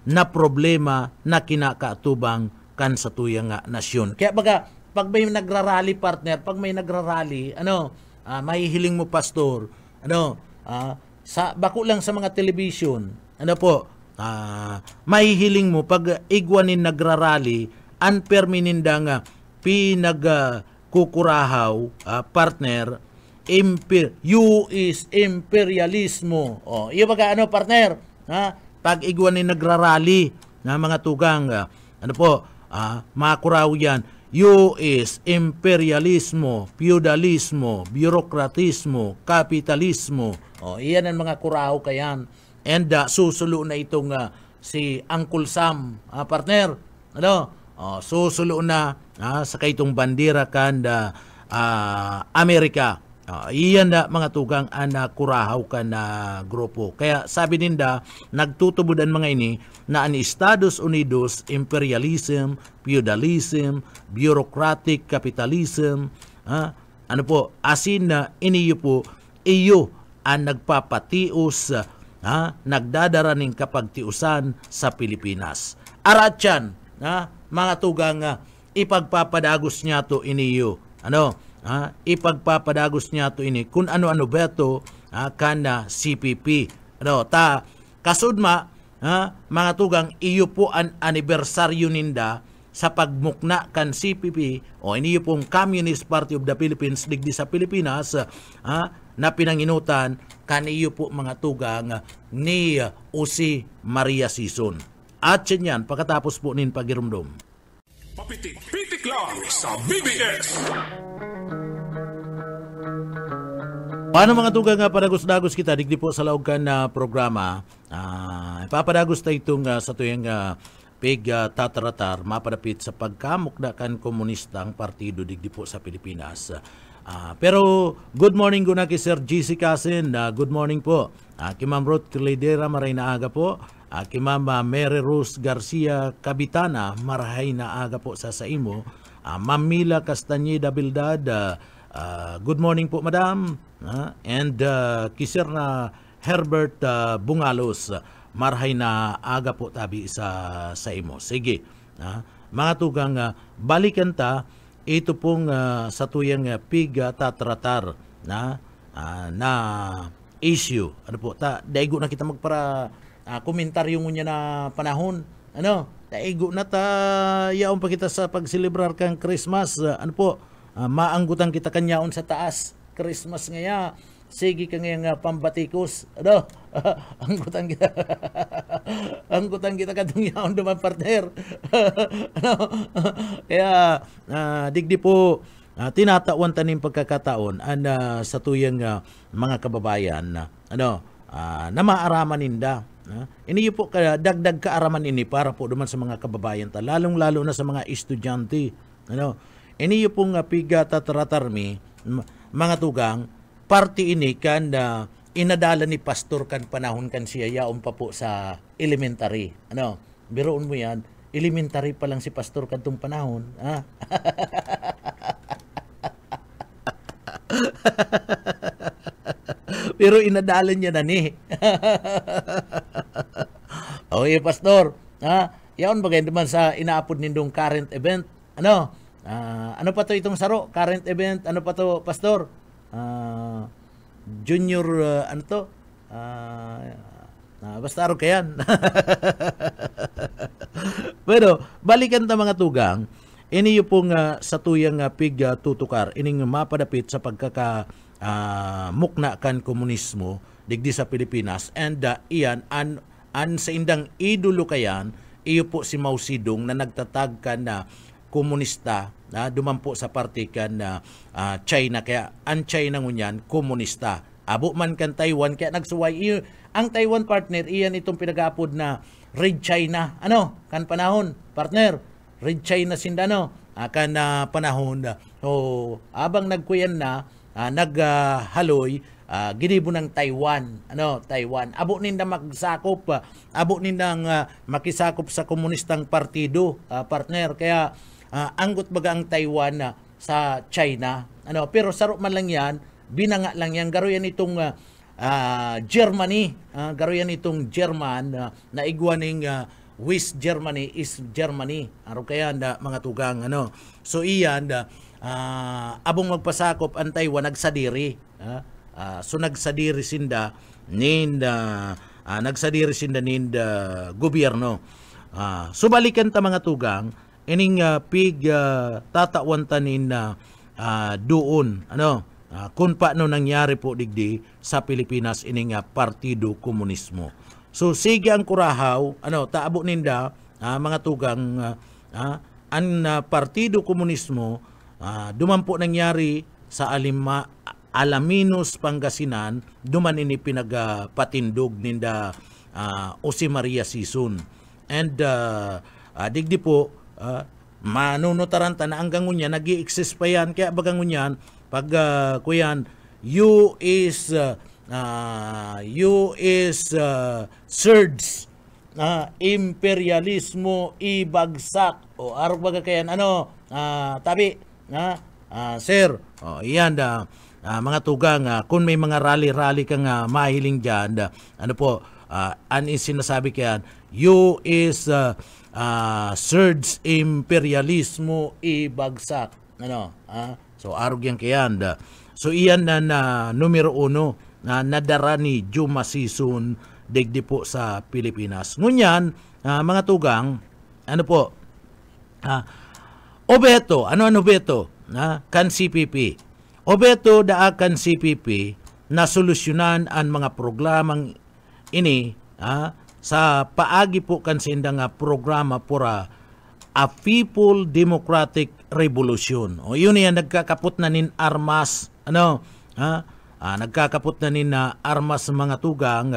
na problema na kinakaatubang kan sa tuyang nasyon. Kaya baga, pag may nagrarally partner, pag may nagrarally, mahihiling mo pastor, sa bako lang sa mga television, mahihiling mo pag igwanin nagrarally, anperminindang pinagkukurahaw, partner, US imperialismo. Iyo baga partner, pag igwanin nagrarally na mga tugang, makuraw yan, US imperialismo, feudalismo, bureaucratismo, kapitalismo. Iyan ang mga kuraw kayan. And susulo na itong si Uncle Sam, partner. Susulo na sa kaitong bandera kan Amerika. Iyan na mga tugang kurahaw ka na grupo. Kaya sabi ninda, nagtutubudan mga ini na ang Estados Unidos, imperialism, feudalism, bureaucratic capitalism, asin na iniyo po, iyo ang nagpapatius, nagdadara ng kapagtiusan sa Pilipinas. Aratyan, mga tugang, ipagpapadagos niya to iniyo. Ipagpapadagos niya to ini kung ano-ano beto kana CPP. Kasudma, mga tugang, iyo po ang anibersaryo ninda sa pagmukna kan CPP o iniyo pong Communist Party of the Philippines digdi sa Pilipinas, na pinanginutan kan iyo po mga tugang ni Jose Maria Sison. At yan, pagkatapos po nin pagirumdum. Papitik-pitik lang sa BBS. Paano mga tugang padagos-dagos kita digdi po sa laog kan na programa, ipapadagos tayo itong sa tuyang tataratar mapadapit sa pagkamukda kan komunistang partido digdi po sa Pilipinas. Pero good morning ko na kay Sir GC Casin, good morning po. Kay Ma'am Ruth Cledera, maray na aga po. Kay Ma'am Mary Rose Garcia Cabitana, maray na aga po sa imo. Ma'am Mila Castañeda Bildad, good morning po madam. And kisir na Herbert Bungalos, marhay na aga po tabi sa imo. Sige, mga tugang, balikan ta ito pong sa tuyang tatratar na issue. Daigo na kita magpara komentaryo mo niya na panahon. Daigo na ta yaon pa kita sa pagselebrar kang Christmas. Maanggutan kita kanyaon sa taas. Christmas ngaya, sige ka ngayang pambatikos. Anggutan kita. Anggutan kita kadung yaon duman partner. Kaya digdi po tinatawan tanim pagkakataon sa tuyang mga kababayan na maaraman ninda. Iniyo po dagdag kaaraman ini para po duman sa mga kababayan ta, lalong-lalo na sa mga estudyante. Iniyo pong tatratarmi, mga tugang, party ini kan inadala ni pastor kan panahon kan siya yaon pa po sa elementary. Biroon mo yan, elementary pa lang si pastor kan tong panahon. Pero inadala niya na ni. Okay, pastor. Yaon bagay naman sa inaapod nindong current event. Ano pa to itong saro? Current event, ano pa to, pastor? Junior, basta aro kayan. Pero, balikan ta mga tugang, iniyo pong sa tuyang tutukar, ining mapadapit sa pagkaka-mukna kan komunismo, digdi sa Pilipinas, and iyan, sa indang idolo kayan, iyo po si Mao Zedong na nagtatag ka na komunista, dumampo sa parte kan China, kaya ang China ngunyan komunista. Abo man kan Taiwan, kaya nagsuway ang Taiwan partner, iyan itong pinag-aapod na Red China. Kan panahon partner, Red China sindano kan panahon. Abang nagkuyan na naghaloy, ginibo ng Taiwan. Taiwan. Abo ninda magsakop, abo nindang makisakop sa komunistang partido, partner. Kaya anggot baga ang Taiwan sa China. Pero saro man lang yan, binanga lang yan. Garo yan itong Germany. Garo yan itong German na igwaning West Germany is Germany. Aro kaya na mga tugang ano. So iyan abong magpasakop antay wanagsadiri. So nagsadiri sinda nagsadiri sinda gobyerno. So balikan ta mga tugang ining pig tatawan tanin doon ano kung paano nangyari po digdi sa Pilipinas ining Partido Komunismo. So sige ang kurahaw ano taabo ninda mga tugang ang Partido Komunismo duman po nangyari sa Alaminos, Pangasinan, duman ini pinagpatindog ninda Jose Maria Sison. And digdi po manunutaran ta na hanggang ngunyan nag-i-exist pa yan kaya bagang ngunyan pag kuyan you is surge imperialismo ibagsak o arog baga kayan ano tabi sir iyan mga tugang kung may mga rally kang mahiling dyan ano po sinasabi kayan you is surge imperialismo ibagsak ano so arog yan kayan so iyan na numero 1 na nadara ni Juma Sison digdi po sa Pilipinas ngunyan mga tugang ano po obeto ano beto kan CPP obeto kan CPP na solusyonan ang mga programang ini sa paagi po kan sindang programa pura a People Democratic Revolution. O yun yan nagkakapot na nin armas ano nagkakapot na nin armas mga tugang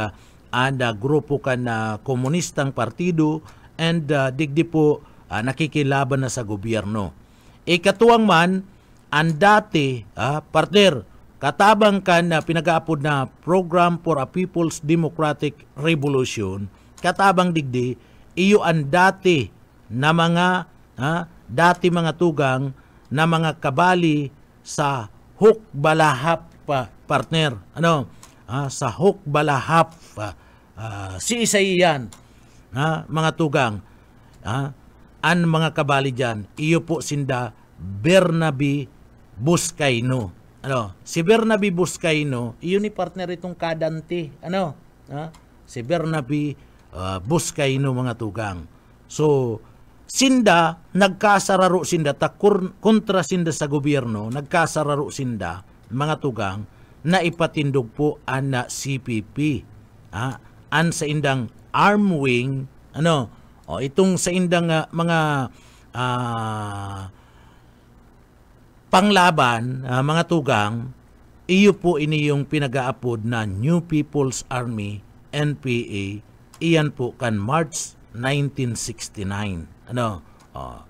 grupo kan komunistang partido and digdi po nakikilaban na sa gobyerno. Ikatuwang man ang dati partner katabang kan pinag-aapod na Program for a People's Democratic Revolution katabang digdi iyo ang dati na mga mga tugang na mga kabali sa Hukbalahap partner ano sa Hukbalahap si Isayan mga tugang ang mga kabali diyan iyo po sinda Bernabe Buscaino ano si Bernabe Buscaino iyo ni partner itong kadante ano si Bernabe Buscaino mga tugang so sinda nagkasararo sinda kontra sinda sa gobyerno nagkasararo sinda mga tugang na ipatindog po ang CPP an sa indang arm wing ano itong sa indang mga panglaban mga tugang iyo po ini yung pinag-aapod na New People's Army NPA iyan po kan March 1969 ano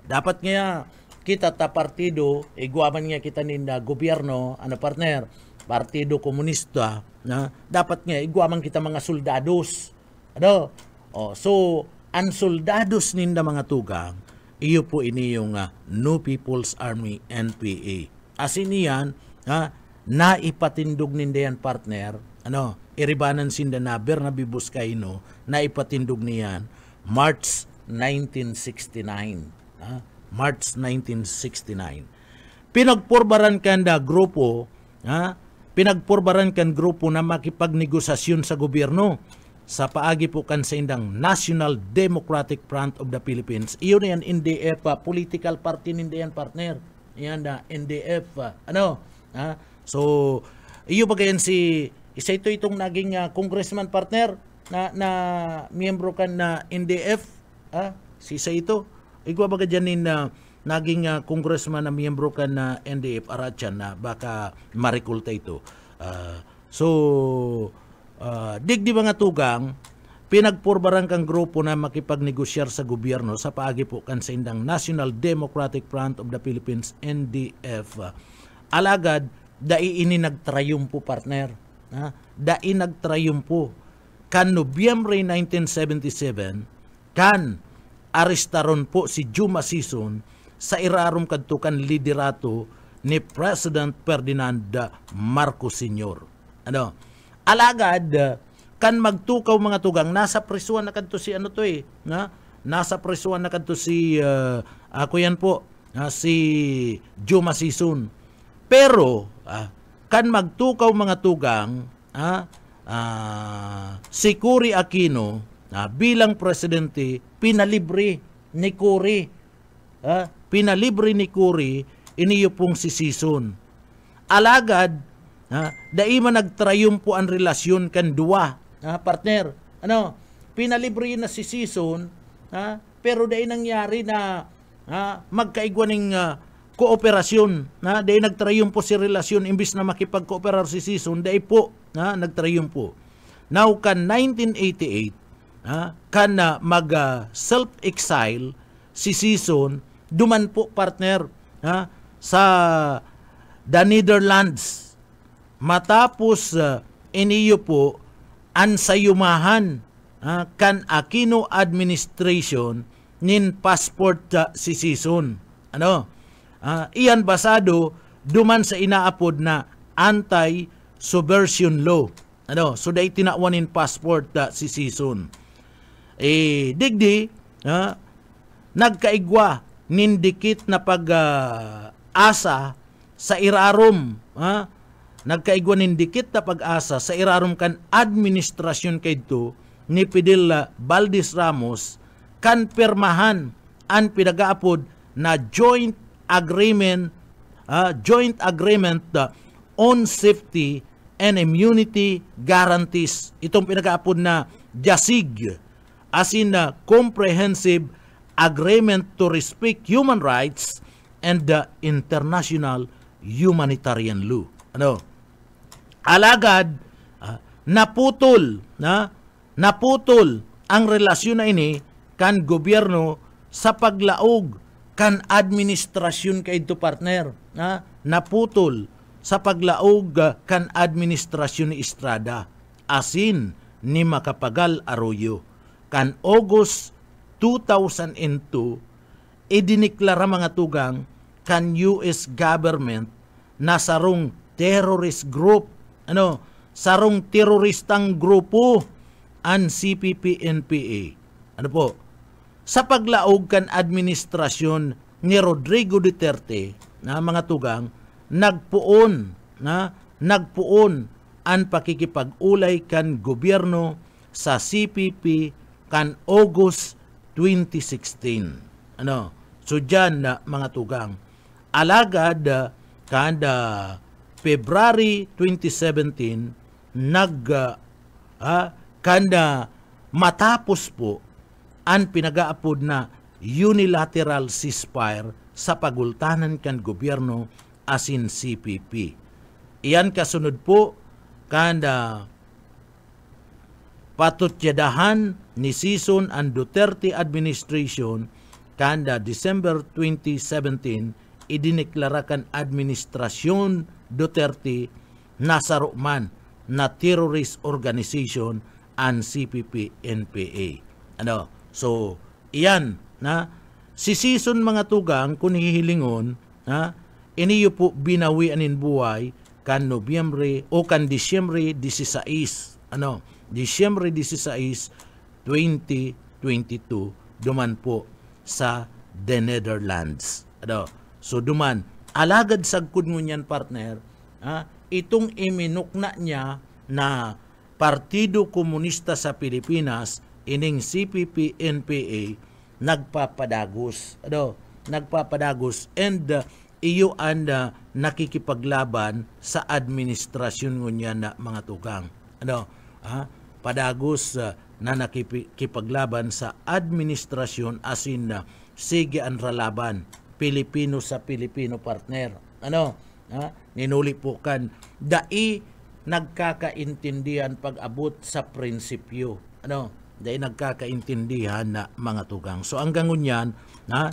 dapat nga kita ta partido igwaman nga kita ninda gobyerno ano partner Partido Komunista na dapat nga igwaman kita mga soldados ano so ang soldados ninda mga tugang iyo po ini yung New People's Army NPA asin niyan naipatindog ninda yan partner ano iribanan sinda na Bernabe Buscaino naipatindog niyan March 1969 March 1969 pinagporbaran kan grupo pinagporbaran kan grupo na makipagnegosasyon sa gobyerno sa paagi po kan sa indang National Democratic Front of the Philippines iyon yan NDF political party ninda yan partner yan NDF so iyo bagayan si isa itong naging congressman partner na miyembro kan na NDF si isa ito igwa baga dyan naging congressman na miyembro kan na NDF Arachan na baka marikulta ito digdi mga tugang pinagporbaran kang grupo na makipagnegosyar sa gobyerno sa paagi po kan sa indang National Democratic Front of the Philippines NDF alagad dai ini nagtrayumpo partner dai nagtrayumpo kan Nobyembre 1977 kan arestaron po si Juma Sison sa irarom kadto kan liderato ni President Ferdinand Marcos Sr. Ano? Alagad, kan magtukaw mga tugang, nasa prisuan na kadto si ano to nasa prisuan na kadto si, ako yan po, si Juma Sison. Pero, kan magtukaw mga tugang, si Cory Aquino, bilang presidente, pinalibre ni Cory. Pinalibre ni Cory, iniyo pong si Sison. Alagad, daima nagtrayumpo ang relasyon kan duwa, partner. Ano, pinalibre na si Sison, pero dahil nangyari na magkaigwaning kooperasyon, dahil nagtrayumpo si relasyon imbis na makipagkooperar si Sison, dahil po nagtrayumpo. Now, kan 1988, kan mag-self-exile si Sison, duman po partner sa the Netherlands. Matapos iniyo po ang sayumahan kan Aquino administration nin passport si Sison. Ano? Iyan basado duman sa inaapod na anti-subversion law. Ano? So dahil tinawanin passport si Sison. Digdi, nagkaigwa nindikit na pag-asa sa irarom. Nagkaigwa nindikit na pag-asa sa irarom kan administrasyon kayto ni Fidel Valdez Ramos kan permahan ang pinagaapod na joint agreement on safety and immunity guarantees. Itong pinagaapod na JASIG, as in comprehensive agreement to respect human rights and the international humanitarian law. Ano? Alagad, naputol ang relasyon na ini kan gobyerno sa paglaog kan administrasyon kaidto partner. Naputol sa paglaog kan administrasyon ni Estrada asin ni Macapagal Arroyo. Kan August 2002, idiniklara mga tugang kan US government na sarong terrorist group. Ano? Sarong teroristang grupo ang CPP-NPA. Ano po? Sa paglaog kan administrasyon ni Rodrigo Duterte na mga tugang, nagpuon ang pakikipag-ulay kan gobyerno sa CPP kan August 2016. Ano? So dyan na mga tugang. Alagad kada February 2017 kanda matapos po ang pinagaapod na unilateral ceasefire sa pagultanan kan gobyerno asin CPP. Iyan kasunod po kanda patutyadahan ni Sison ang Duterte administration kanda December 2017 idiniklarakan administrasyon Duterte na saruman na terrorist organization ang CPP-NPA. Ano? So, iyan na si Sison mga tugang kung hihilingon iniyo po binawi anin buhay kan Nobyembre o kan Disyembre 16. Ano? Disyembre 16, 2022 duman po sa the Netherlands. Ano? So duman, alagad sagkod ngunyan partner, itong iminukna niya na Partido Komunista sa Pilipinas, ining CPP-NPA, nagpapadagos. Ano? Nagpapadagos and iyo ang nakikipaglaban sa administrasyon ngunyan na mga tugang. Ano? Padagos na nakikipaglaban sa administrasyon asin sige ang ralaban Pilipino sa Pilipino partner. Ano? Ninuli po kan dai nagkakaintindihan pag-abot sa prinsipyo. Ano? Dai nagkakaintindihan na mga tugang. So hanggang ngunyan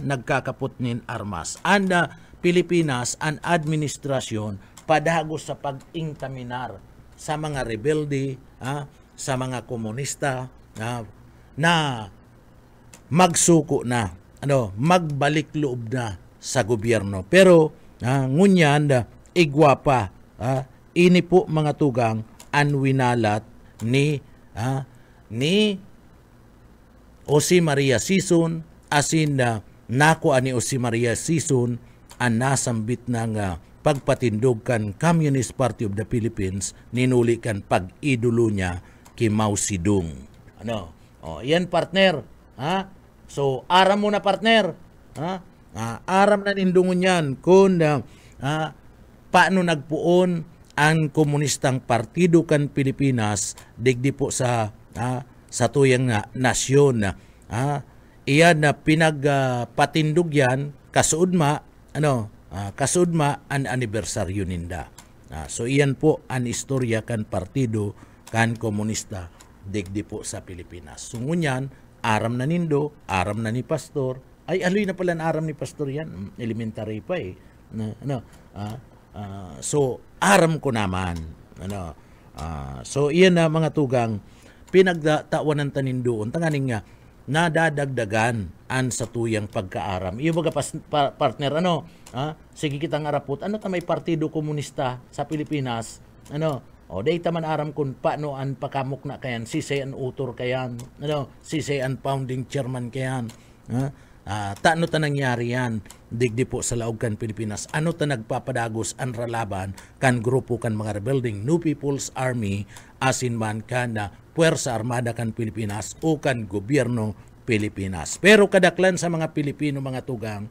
nagkakaput nin armas. And Pilipinas ang administrasyon padagos sa pag-ingkaminar sa mga rebelde, sa mga komunista na magsuko na, magbalik loob na sa gobyerno. Pero ngunyan igwapa. Ini po mga tugang ang winalat ni Jose Maria Sison, asin nako ani Jose Maria Sison ang nasambit ng pagpatindog kan Communist Party of the Philippines, ninuli kan pag-idolo niya kay Mao Zedong. Yan partner. So aram mo na partner. Aram na nindungon yan kung paano nagpuon ang komunistang partido kan Pilipinas digdi po sa tuyang nasyon. Iyan na pinagpatindog yan kasudma ang anibersaryo ninda. So iyan po ang istorya kan partido kan komunista digdi po sa Pilipinas. So ngunyan, aram na nindo, aram na ni pastor. Ay aloy na pala ang aram ni pastor yan, elementary pa eh. So aram ko naman. So iyan na mga tugang pinagtawanan tanin doon tanganing nga nadadagdagan an sa tuyang pagkaaram. Iyo baga partner sige kitang arapot may partido komunista sa Pilipinas dayta man aram kun paano an pakamok na kayan sisay an utor kayan sisay an founding chairman kayan taano ta nangyari yan digdi po sa laog kan Pilipinas, ano ta nagpapadagos ang ralaban kan grupo kan mga rebuilding New People's Army asin man kan Puwersa Armada kan Pilipinas o kan gobyerno Pilipinas. Pero kadaklan sa mga Pilipino mga tugang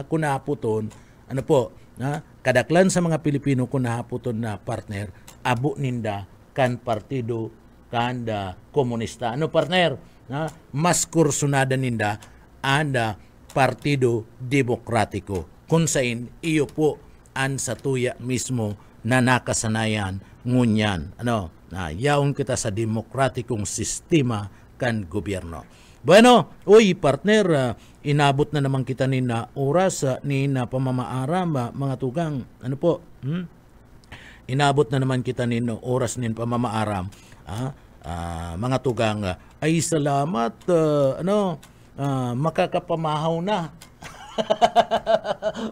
kunahaputon kadaklan sa mga Pilipino kunahaputon na partner abo ninda kan partido kan komunista. Partner? Mas kursunada ninda ang Partido Demokratiko. Kung sain, iyo po ang satuya mismo na nakasanayan ngunyan. Yaon kita sa demokratikong sistema kan gobyerno. Bueno, partner, inabot na naman kita ni na oras ni na pamamaaram, mga tugang. Inabot na naman kita ni na oras ni pamamaaram. Mga tugang, ay salamat, makakapamahaw na.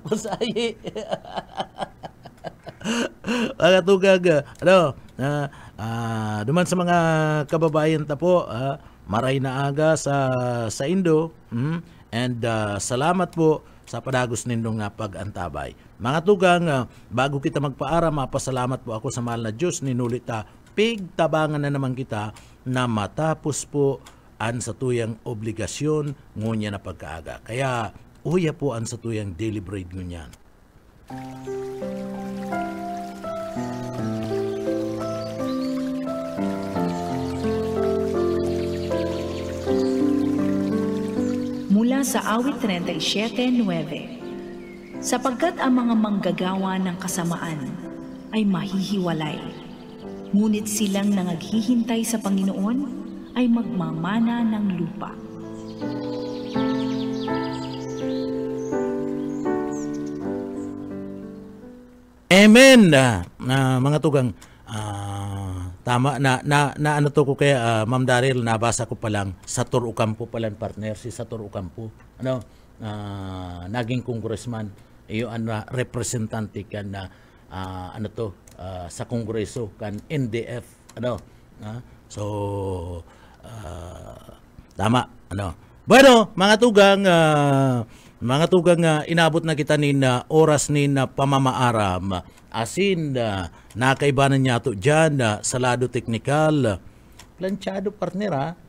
Masayi. Mga tugang, duman sa mga kababayan ta po, maray na aga sa Indo, and salamat po sa padagos nindong pag-antabay. Mga tugang, bago kita magpaara, mapasalamat po ako sa mahal na Diyos, ninulit pigtabangan na naman kita na matapos po ang satuyang obligasyon ngunya na pagkaaga. Kaya uya po ang satuyang daily bread ngunyan. Mula sa awit 37:9, sapagkat ang mga manggagawa ng kasamaan ay mahihiwalay, ngunit silang nangaghihintay sa Panginoon ay magmamana ng lupa. Amen. Mga tugang, tama na ano to ko kaya Ma'am Daryl, nabasa ko pa lang Sator Ocampo pala partner, si Sator Ocampo. Naging congressman, iyo ang representante kan sa kongreso kan NDF tama Bueno, mga tugang inabot na kita ni na oras ni na pamamaaram asin nakaibanan niya to dyan sa lado teknikal planchado partner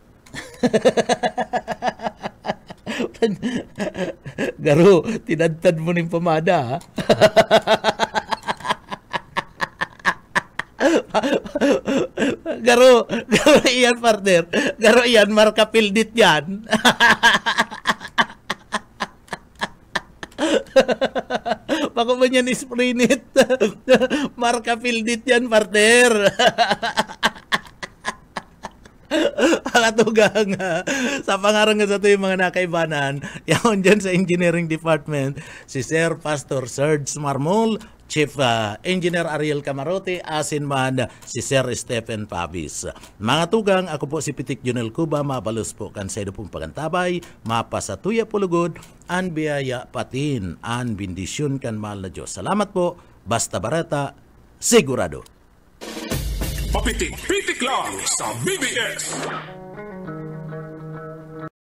Garo, tinadtad mo ng pamada Garo iyan partner. Garo iyan marka pildit yan. Bako ba niyan isprinit? Marka pildit yan partner. Katugang sa pangarang nga sa ito yung mga nakaibanan, yaon dyan sa engineering department, si Sir Pastor Serge Marmol, Chief Engineer Ariel Camarote, asin man si Sir Stephen Pavis. Mga tugang, ako po si Pitik Junel Cuba, mabalos po kan sa pong pagantabay, mapasatuya pulugod, an biyaya patin, an bindisyon kan mahal na Diyos. Salamat po, Basta Bareta, sigurado. Papitik-pitik lang sa BBS.